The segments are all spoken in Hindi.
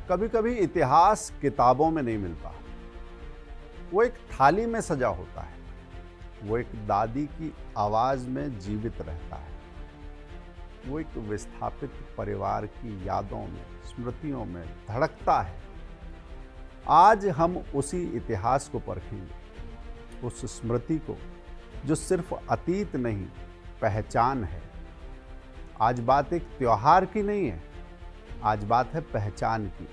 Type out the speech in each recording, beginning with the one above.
कभी कभी इतिहास किताबों में नहीं मिलता, वो एक थाली में सजा होता है। वो एक दादी की आवाज में जीवित रहता है। वो एक विस्थापित परिवार की यादों में, स्मृतियों में धड़कता है। आज हम उसी इतिहास को परखेंगे, उस स्मृति को जो सिर्फ अतीत नहीं, पहचान है। आज बात एक त्योहार की नहीं है, आज बात है पहचान की,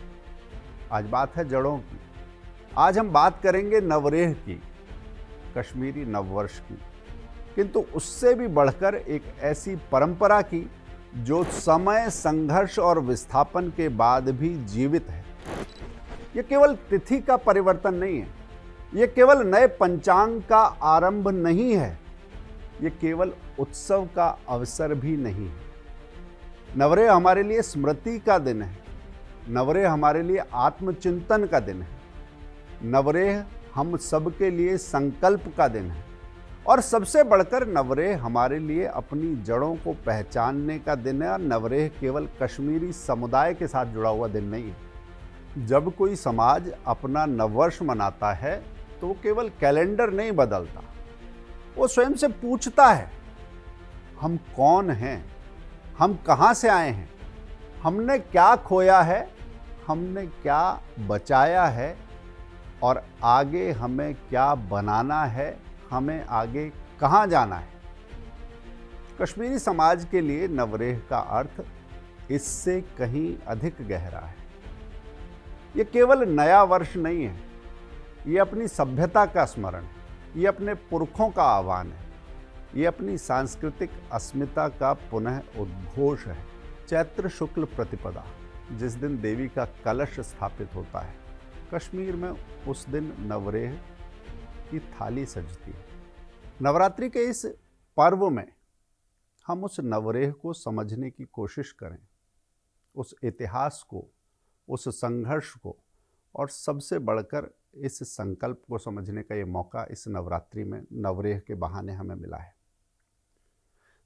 आज बात है जड़ों की। आज हम बात करेंगे नवरेह की, कश्मीरी नववर्ष की, किंतु उससे भी बढ़कर एक ऐसी परंपरा की जो समय, संघर्ष और विस्थापन के बाद भी जीवित है। यह केवल तिथि का परिवर्तन नहीं है, यह केवल नए पंचांग का आरंभ नहीं है, यह केवल उत्सव का अवसर भी नहीं है। नवरेह हमारे लिए स्मृति का दिन है, नवरेह हमारे लिए आत्मचिंतन का दिन है, नवरेह हम सबके लिए संकल्प का दिन है, और सबसे बढ़कर नवरेह हमारे लिए अपनी जड़ों को पहचानने का दिन है। और नवरेह केवल कश्मीरी समुदाय के साथ जुड़ा हुआ दिन नहीं है। जब कोई समाज अपना नववर्ष मनाता है तो वो केवल कैलेंडर नहीं बदलता, वो स्वयं से पूछता है, हम कौन हैं, हम कहाँ से आए हैं, हमने क्या खोया है, हमने क्या बचाया है, और आगे हमें क्या बनाना है, हमें आगे कहाँ जाना है। कश्मीरी समाज के लिए नवरेह का अर्थ इससे कहीं अधिक गहरा है। ये केवल नया वर्ष नहीं है, ये अपनी सभ्यता का स्मरण है, ये अपने पुरखों का आह्वान है, ये अपनी सांस्कृतिक अस्मिता का पुनः उद्घोष है। चैत्र शुक्ल प्रतिपदा, जिस दिन देवी का कलश स्थापित होता है, कश्मीर में उस दिन नवरेह की थाली सजती है। नवरात्रि के इस पर्व में हम उस नवरेह को समझने की कोशिश करें, उस इतिहास को, उस संघर्ष को, और सबसे बढ़कर इस संकल्प को समझने का ये मौका इस नवरात्रि में नवरेह के बहाने हमें मिला है।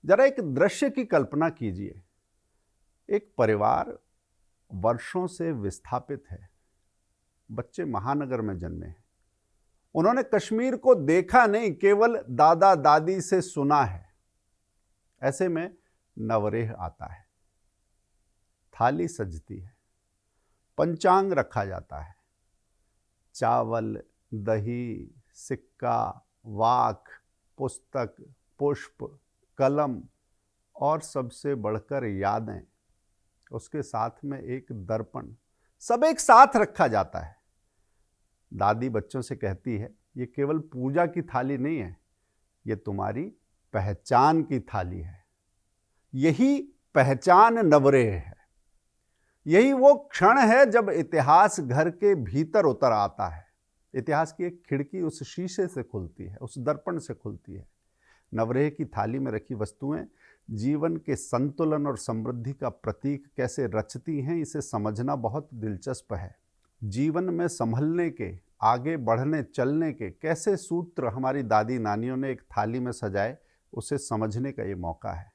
जरा एक दृश्य की कल्पना कीजिए। एक परिवार वर्षों से विस्थापित है, बच्चे महानगर में जन्मे हैं, उन्होंने कश्मीर को देखा नहीं, केवल दादा दादी से सुना है। ऐसे में नवरेह आता है, थाली सजती है, पंचांग रखा जाता है, चावल, दही, सिक्का, वाक, पुस्तक, पुष्प, कलम और सबसे बढ़कर यादें, उसके साथ में एक दर्पण, सब एक साथ रखा जाता है। दादी बच्चों से कहती है, ये केवल पूजा की थाली नहीं है, ये तुम्हारी पहचान की थाली है। यही पहचान नवरेह है। यही वो क्षण है जब इतिहास घर के भीतर उतर आता है। इतिहास की एक खिड़की उस शीशे से खुलती है, उस दर्पण से खुलती है। नवरेह की थाली में रखी वस्तुएं जीवन के संतुलन और समृद्धि का प्रतीक कैसे रचती हैं, इसे समझना बहुत दिलचस्प है। जीवन में संभलने के, आगे बढ़ने चलने के कैसे सूत्र हमारी दादी नानियों ने एक थाली में सजाए, उसे समझने का ये मौका है।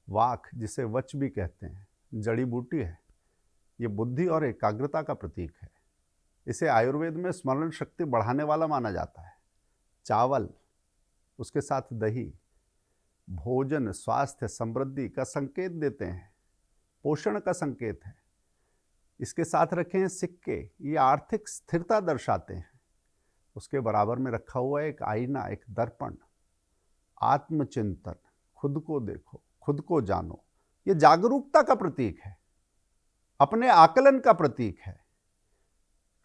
वाक, जिसे वच भी कहते हैं, जड़ी बूटी है। ये बुद्धि और एकाग्रता का प्रतीक है। इसे आयुर्वेद में स्मरण शक्ति बढ़ाने वाला माना जाता है। चावल, उसके साथ दही, भोजन स्वास्थ्य समृद्धि का संकेत देते हैं, पोषण का संकेत है। इसके साथ रखे हैं सिक्के, ये आर्थिक स्थिरता दर्शाते हैं। उसके बराबर में रखा हुआ एक आईना, एक दर्पण, आत्मचिंतन, खुद को देखो, खुद को जानो, ये जागरूकता का प्रतीक है, अपने आकलन का प्रतीक है।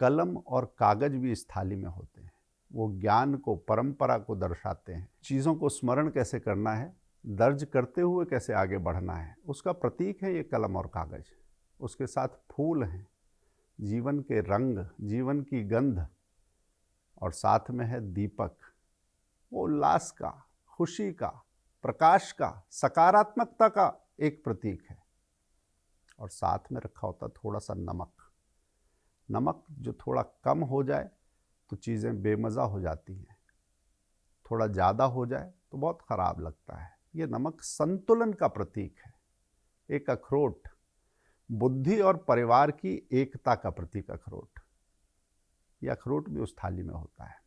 कलम और कागज भी इस थाली में होते हैं। वो ज्ञान को, परंपरा को दर्शाते हैं। चीज़ों को स्मरण कैसे करना है, दर्ज करते हुए कैसे आगे बढ़ना है, उसका प्रतीक है ये कलम और कागज। उसके साथ फूल हैं, जीवन के रंग, जीवन की गंध, और साथ में है दीपक, वो उल्लास का, खुशी का, प्रकाश का, सकारात्मकता का एक प्रतीक है। और साथ में रखा होता थोड़ा सा नमक। नमक जो थोड़ा कम हो जाए तो चीज़ें बेमज़ा हो जाती हैं, थोड़ा ज़्यादा हो जाए तो बहुत ख़राब लगता है। ये नमक संतुलन का प्रतीक है। एक अखरोट बुद्धि और परिवार की एकता का प्रतीक अखरोट। यह अखरोट भी उस थाली में होता है।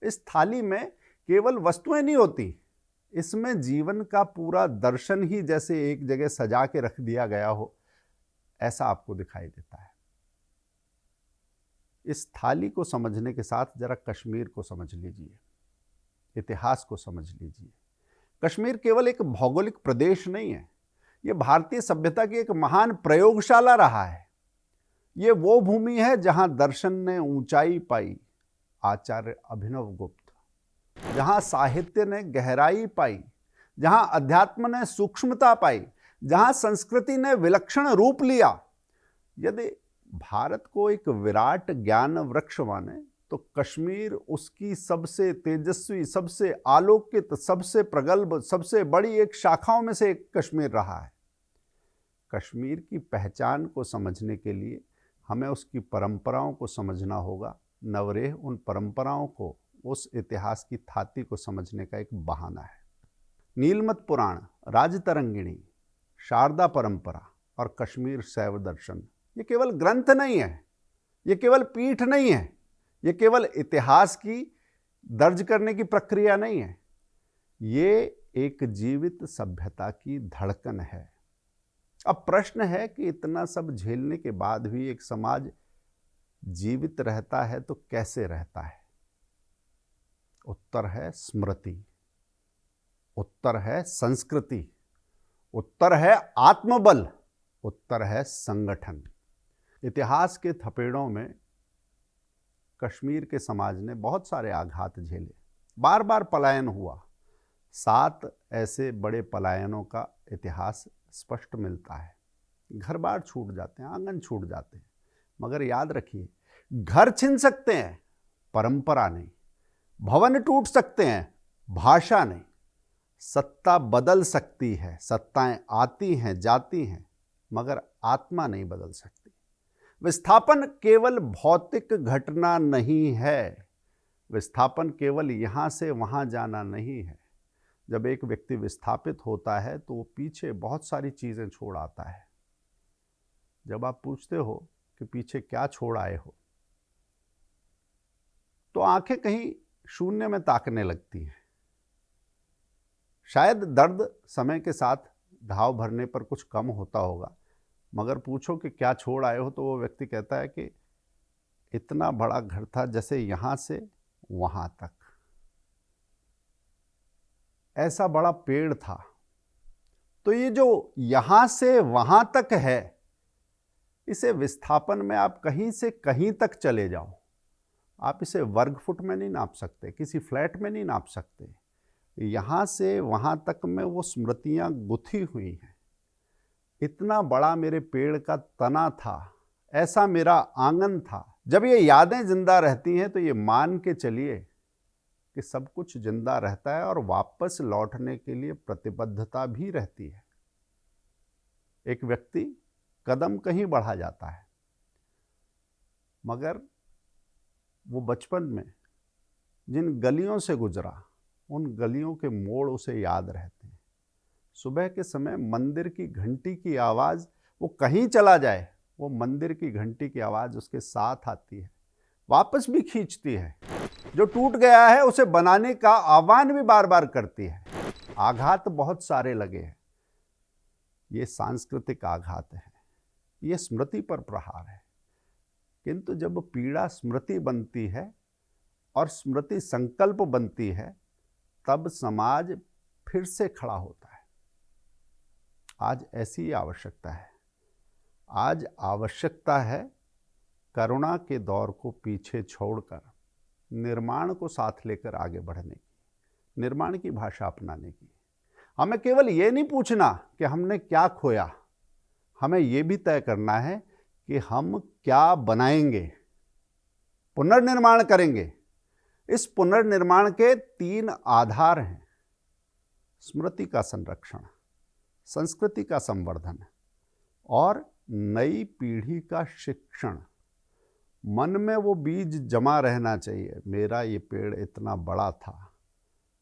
इस थाली में केवल वस्तुएं नहीं होती, इसमें जीवन का पूरा दर्शन ही जैसे एक जगह सजा के रख दिया गया हो, ऐसा आपको दिखाई देता है। इस थाली को समझने के साथ जरा कश्मीर को समझ लीजिए, इतिहास को समझ लीजिए। कश्मीर केवल एक भौगोलिक प्रदेश नहीं है, यह भारतीय सभ्यता की एक महान प्रयोगशाला रहा है। यह वो भूमि है जहां दर्शन ने ऊंचाई पाई, आचार्य अभिनव गुप्त, जहां साहित्य ने गहराई पाई, जहां अध्यात्म ने सूक्ष्मता पाई, जहां संस्कृति ने विलक्षण रूप लिया। यदि भारत को एक विराट ज्ञान वृक्ष माने तो कश्मीर उसकी सबसे तेजस्वी, सबसे आलोकित, सबसे प्रगल्भ, सबसे बड़ी एक शाखाओं में से एक कश्मीर रहा है। कश्मीर की पहचान को समझने के लिए हमें उसकी परंपराओं को समझना होगा। नवरेह उन परंपराओं को, उस इतिहास की थाती को समझने का एक बहाना है। नीलमत पुराण, राजतरंगिणी, शारदा परंपरा और कश्मीर शैव दर्शन, ये केवल ग्रंथ नहीं है, ये केवल पीठ नहीं है, ये केवल इतिहास की दर्ज करने की प्रक्रिया नहीं है, ये एक जीवित सभ्यता की धड़कन है। अब प्रश्न है कि इतना सब झेलने के बाद भी एक समाज जीवित रहता है तो कैसे रहता है? उत्तर है स्मृति, उत्तर है संस्कृति, उत्तर है आत्मबल, उत्तर है संगठन। इतिहास के थपेड़ों में कश्मीर के समाज ने बहुत सारे आघात झेले, बार बार पलायन हुआ। 7 ऐसे बड़े पलायनों का इतिहास स्पष्ट मिलता है। घर बार छूट जाते हैं, आंगन छूट जाते हैं, मगर याद रखिए, घर छिन सकते हैं, परंपरा नहीं। भवन टूट सकते हैं, भाषा नहीं। सत्ता बदल सकती है, सत्ताएं आती हैं, जाती हैं, मगर आत्मा नहीं बदल सकती। विस्थापन केवल भौतिक घटना नहीं है, विस्थापन केवल यहां से वहां जाना नहीं है। जब एक व्यक्ति विस्थापित होता है तो वो पीछे बहुत सारी चीजें छोड़ आता है। जब आप पूछते हो कि पीछे क्या छोड़ आए हो, तो आंखें कहीं शून्य में ताकने लगती हैं। शायद दर्द समय के साथ घाव भरने पर कुछ कम होता होगा, मगर पूछो कि क्या छोड़ आए हो, तो वो व्यक्ति कहता है कि इतना बड़ा घर था, जैसे यहां से वहां तक, ऐसा बड़ा पेड़ था। तो ये जो यहां से वहां तक है, इसे विस्थापन में आप कहीं से कहीं तक चले जाओ, आप इसे वर्ग फुट में नहीं नाप सकते, किसी फ्लैट में नहीं नाप सकते। यहां से वहां तक में वो स्मृतियां गुथी हुई हैं। इतना बड़ा मेरे पेड़ का तना था, ऐसा मेरा आंगन था। जब ये यादें जिंदा रहती हैं तो ये मान के चलिए कि सब कुछ जिंदा रहता है और वापस लौटने के लिए प्रतिबद्धता भी रहती है। एक व्यक्ति कदम कहीं बढ़ा जाता है, मगर वो बचपन में जिन गलियों से गुजरा, उन गलियों के मोड़ उसे याद रहते हैं। सुबह के समय मंदिर की घंटी की आवाज़, वो कहीं चला जाए, वो मंदिर की घंटी की आवाज़ उसके साथ आती है, वापस भी खींचती है। जो टूट गया है उसे बनाने का आह्वान भी बार बार करती है। आघात बहुत सारे लगे हैं, ये सांस्कृतिक आघात है, ये स्मृति पर प्रहार है। किंतु जब पीड़ा स्मृति बनती है और स्मृति संकल्प बनती है, तब समाज फिर से खड़ा होता है। आज ऐसी आवश्यकता है। आज आवश्यकता है करुणा के दौर को पीछे छोड़कर निर्माण को साथ लेकर आगे बढ़ने की, निर्माण की भाषा अपनाने की। हमें केवल ये नहीं पूछना कि हमने क्या खोया, हमें ये भी तय करना है कि हम क्या बनाएंगे, पुनर्निर्माण करेंगे। इस पुनर्निर्माण के 3 आधार हैं: स्मृति का संरक्षण, संस्कृति का संवर्धन और नई पीढ़ी का शिक्षण। मन में वो बीज जमा रहना चाहिए, मेरा ये पेड़ इतना बड़ा था,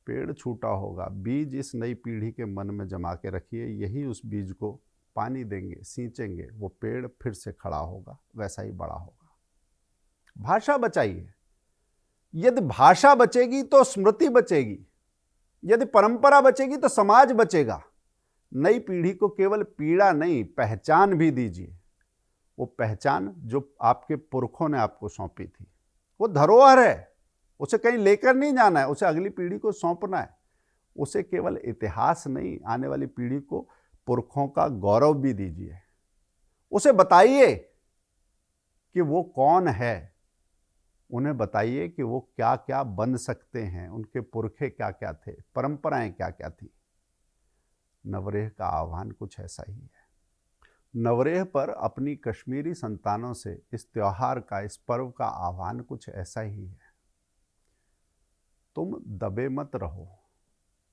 पेड़ छूटा होगा, बीज इस नई पीढ़ी के मन में जमा के रखिए, यही उस बीज को पानी देंगे, सींचेंगे, वो पेड़ फिर से खड़ा होगा, वैसा ही बड़ा होगा। भाषा बचाइए। यदि भाषा बचेगी तो स्मृति बचेगी, यदि परंपरा बचेगी तो समाज बचेगा। नई पीढ़ी को केवल पीड़ा नहीं, पहचान भी दीजिए। वो पहचान जो आपके पुरखों ने आपको सौंपी थी, वो धरोहर है, उसे कहीं लेकर नहीं जाना है, उसे अगली पीढ़ी को सौंपना है। उसे केवल इतिहास नहीं, आने वाली पीढ़ी को पुरखों का गौरव भी दीजिए। उसे बताइए कि वो कौन है, उन्हें बताइए कि वो क्या क्या बन सकते हैं, उनके पुरखे क्या क्या थे, परंपराएं क्या क्या थी। नवरेह का आह्वान कुछ ऐसा ही है। नवरेह पर अपनी कश्मीरी संतानों से इस त्योहार का, इस पर्व का आह्वान कुछ ऐसा ही है। तुम दबे मत रहो,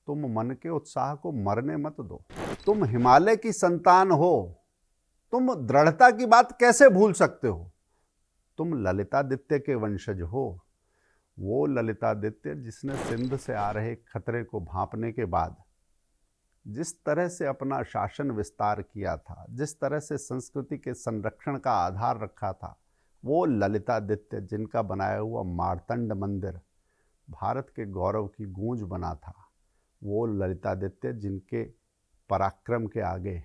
तुम मन के उत्साह को मरने मत दो। तुम हिमालय की संतान हो, तुम दृढ़ता की बात कैसे भूल सकते हो? तुम ललितादित्य के वंशज हो, वो ललितादित्य जिसने सिंध से आ रहे खतरे को भांपने के बाद जिस तरह से अपना शासन विस्तार किया था, जिस तरह से संस्कृति के संरक्षण का आधार रखा था, वो ललितादित्य जिनका बनाया हुआ मार्तंड मंदिर भारत के गौरव की गूंज बना था, वो ललितादित्य जिनके पराक्रम के आगे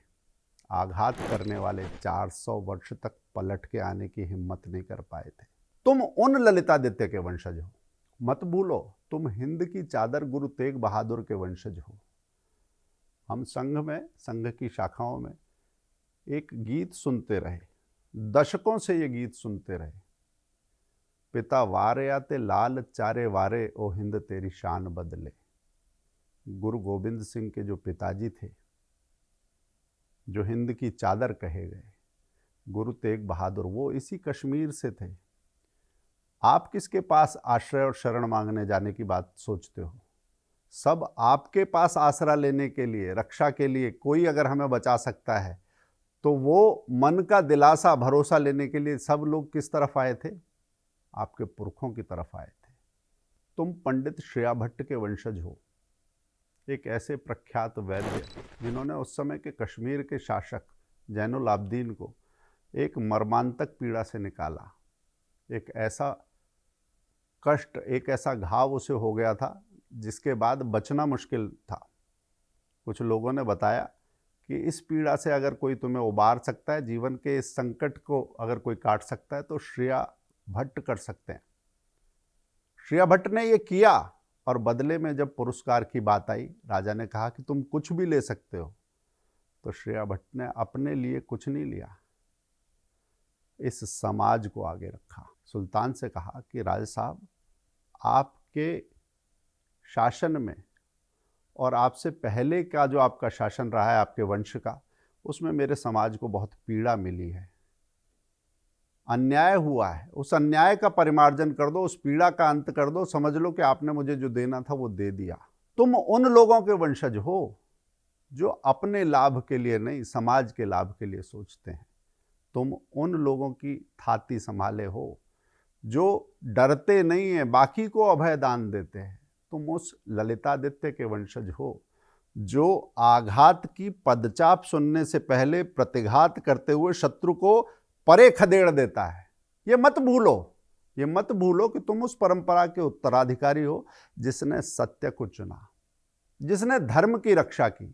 आघात करने वाले 400 वर्ष तक पलट के आने की हिम्मत नहीं कर पाए थे। तुम उन ललितादित्य के वंशज हो। मत भूलो, तुम हिंद की चादर गुरु तेग बहादुर के वंशज हो। हम संघ की शाखाओं में एक गीत सुनते रहे, दशकों से ये गीत सुनते रहे। पिता वारे आते लाल चारे वारे, ओ हिंद तेरी शान बदले। गुरु गोविंद सिंह के जो पिताजी थे, जो हिंद की चादर कहे गए, गुरु तेग बहादुर, वो इसी कश्मीर से थे। आप किसके पास आश्रय और शरण मांगने जाने की बात सोचते हो? सब आपके पास आसरा लेने के लिए, रक्षा के लिए। कोई अगर हमें बचा सकता है तो वो मन का दिलासा, भरोसा लेने के लिए सब लोग किस तरफ आए थे? आपके पुरखों की तरफ आए थे। तुम पंडित श्रेया भट्ट के वंशज हो, एक ऐसे प्रख्यात वैद्य जिन्होंने उस समय के कश्मीर के शासक जैनुल आबदीन को एक मर्मांतक पीड़ा से निकाला। एक ऐसा कष्ट, एक ऐसा घाव उसे हो गया था जिसके बाद बचना मुश्किल था। कुछ लोगों ने बताया कि इस पीड़ा से अगर कोई तुम्हें उबार सकता है, जीवन के इस संकट को अगर कोई काट सकता है तो श्रेया भट्ट कर सकते हैं। श्रेया भट्ट ने ये किया और बदले में जब पुरस्कार की बात आई, राजा ने कहा कि तुम कुछ भी ले सकते हो, तो श्रेया भट्ट ने अपने लिए कुछ नहीं लिया, इस समाज को आगे रखा। सुल्तान से कहा कि राजा साहब, आपके शासन में और आपसे पहले का जो आपका शासन रहा है आपके वंश का, उसमें मेरे समाज को बहुत पीड़ा मिली है, अन्याय हुआ है। उस अन्याय का परिमार्जन कर दो, उस पीड़ा का अंत कर दो। समझ लो कि आपने मुझे जो देना था वो दे दिया। तुम उन लोगों के वंशज हो जो अपने लाभ के लिए नहीं, समाज के लाभ के लिए सोचते हैं। तुम उन लोगों की थाती संभाले हो जो डरते नहीं हैं, बाकी को अभय दान देते हैं। तुम उस ललितादित्य के वंशज हो जो आघात की पदचाप सुनने से पहले प्रतिघात करते हुए शत्रु को परे खदेड़ देता है। ये मत भूलो, ये मत भूलो कि तुम उस परंपरा के उत्तराधिकारी हो जिसने सत्य को चुना, जिसने धर्म की रक्षा की।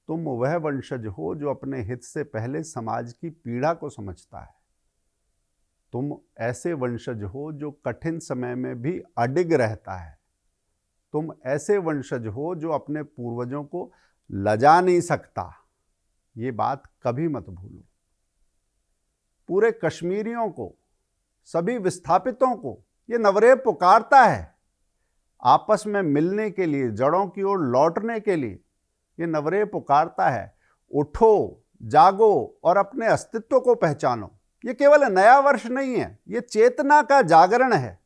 तुम वह वंशज हो जो अपने हित से पहले समाज की पीड़ा को समझता है। तुम ऐसे वंशज हो जो कठिन समय में भी अडिग रहता है। तुम ऐसे वंशज हो जो अपने पूर्वजों को लजा नहीं सकता। ये बात कभी मत भूलो। पूरे कश्मीरियों को, सभी विस्थापितों को ये नवरेह पुकारता है आपस में मिलने के लिए, जड़ों की ओर लौटने के लिए। ये नवरेह पुकारता है, उठो, जागो और अपने अस्तित्व को पहचानो। ये केवल नया वर्ष नहीं है, ये चेतना का जागरण है।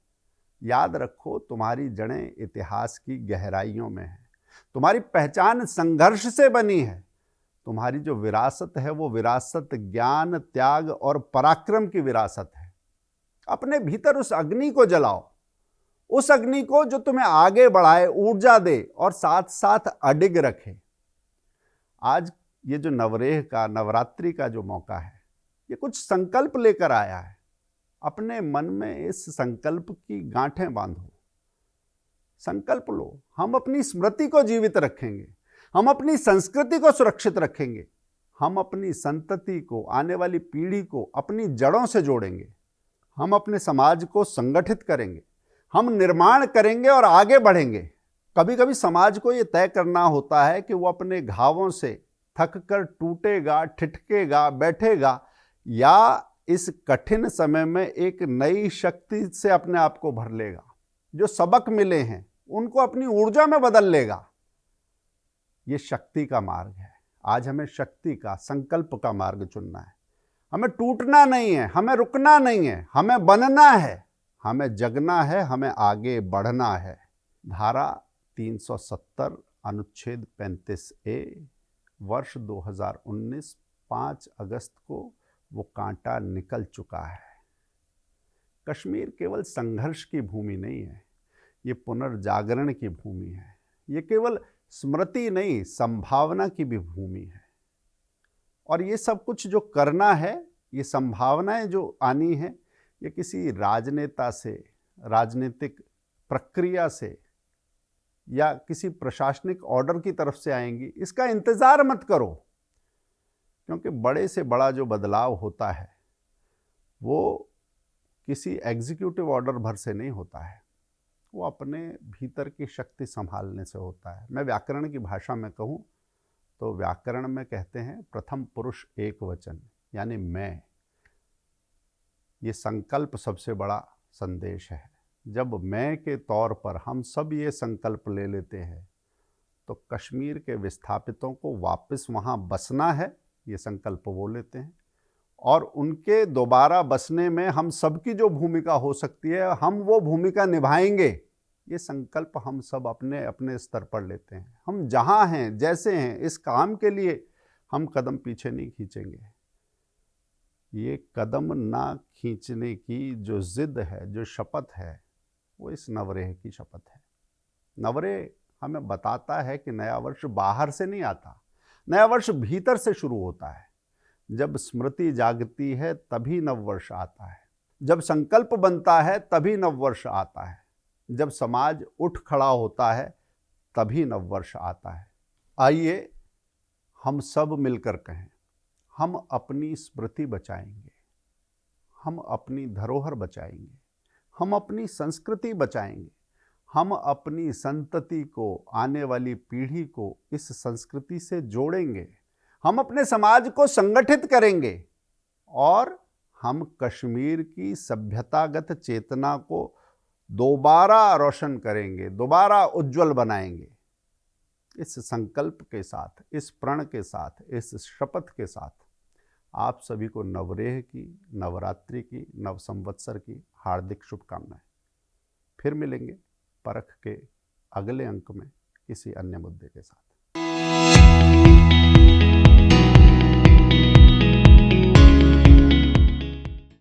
याद रखो, तुम्हारी जड़ें इतिहास की गहराइयों में हैं। तुम्हारी पहचान संघर्ष से बनी है। तुम्हारी जो विरासत है वो विरासत ज्ञान, त्याग और पराक्रम की विरासत है। अपने भीतर उस अग्नि को जलाओ, उस अग्नि को जो तुम्हें आगे बढ़ाए, ऊर्जा दे और साथ साथ अडिग रखे। आज ये जो नवरेह का, नवरात्रि का जो मौका है, ये कुछ संकल्प लेकर आया है। अपने मन में इस संकल्प की गांठें बांधो, संकल्प लो, हम अपनी स्मृति को जीवित रखेंगे, हम अपनी संस्कृति को सुरक्षित रखेंगे, हम अपनी संतति को, आने वाली पीढ़ी को अपनी जड़ों से जोड़ेंगे, हम अपने समाज को संगठित करेंगे, हम निर्माण करेंगे और आगे बढ़ेंगे। कभी कभी समाज को यह तय करना होता है कि वो अपने घावों से थक कर टूटेगा, ठिठकेगा, बैठेगा, या इस कठिन समय में एक नई शक्ति से अपने आप को भर लेगा, जो सबक मिले हैं उनको अपनी ऊर्जा में बदल लेगा। ये शक्ति का मार्ग है। आज हमें शक्ति का, संकल्प का मार्ग चुनना है। हमें टूटना नहीं है, हमें रुकना नहीं है, हमें बनना है, हमें जगना है, हमें आगे बढ़ना है। धारा 370 अनुच्छेद 35A वर्ष 2019 5 अगस्त को वो कांटा निकल चुका है। कश्मीर केवल संघर्ष की भूमि नहीं है, ये पुनर्जागरण की भूमि है। ये केवल स्मृति नहीं, संभावना की भी भूमि है। और ये सब कुछ जो करना है, ये संभावनाएं जो आनी है, ये किसी राजनेता से, राजनीतिक प्रक्रिया से या किसी प्रशासनिक ऑर्डर की तरफ से आएंगी। इसका इंतजार मत करो, क्योंकि बड़े से बड़ा जो बदलाव होता है वो किसी एग्जीक्यूटिव ऑर्डर भर से नहीं होता है, वो अपने भीतर की शक्ति संभालने से होता है। मैं व्याकरण की भाषा में कहूँ तो व्याकरण में कहते हैं प्रथम पुरुष एक वचन, यानी मैं। ये संकल्प सबसे बड़ा संदेश है। जब मैं के तौर पर हम सब ये संकल्प ले लेते हैं तो कश्मीर के विस्थापितों को वापस वहाँ बसना है, ये संकल्प वो लेते हैं। और उनके दोबारा बसने में हम सबकी जो भूमिका हो सकती है, हम वो भूमिका निभाएंगे। ये संकल्प हम सब अपने अपने स्तर पर लेते हैं। हम जहाँ हैं, जैसे हैं, इस काम के लिए हम कदम पीछे नहीं खींचेंगे। ये कदम ना खींचने की जो जिद है, जो शपथ है, वो इस नवरेह की शपथ है। नवरेह हमें बताता है कि नया वर्ष बाहर से नहीं आता, नया वर्ष भीतर से शुरू होता है। जब स्मृति जागती है तभी नववर्ष आता है, जब संकल्प बनता है तभी नववर्ष आता है, जब समाज उठ खड़ा होता है तभी नववर्ष आता है। आइए हम सब मिलकर कहें, हम अपनी स्मृति बचाएंगे, हम अपनी धरोहर बचाएंगे, हम अपनी संस्कृति बचाएंगे, हम अपनी संतति को, आने वाली पीढ़ी को इस संस्कृति से जोड़ेंगे, हम अपने समाज को संगठित करेंगे और हम कश्मीर की सभ्यतागत चेतना को दोबारा रोशन करेंगे, दोबारा उज्जवल बनाएंगे। इस संकल्प के साथ, इस प्रण के साथ, इस शपथ के साथ आप सभी को नवरेह की, नवरात्रि की, नव संवत्सर की हार्दिक शुभकामनाएं। फिर मिलेंगे परख के अगले अंक में किसी अन्य मुद्दे के साथ।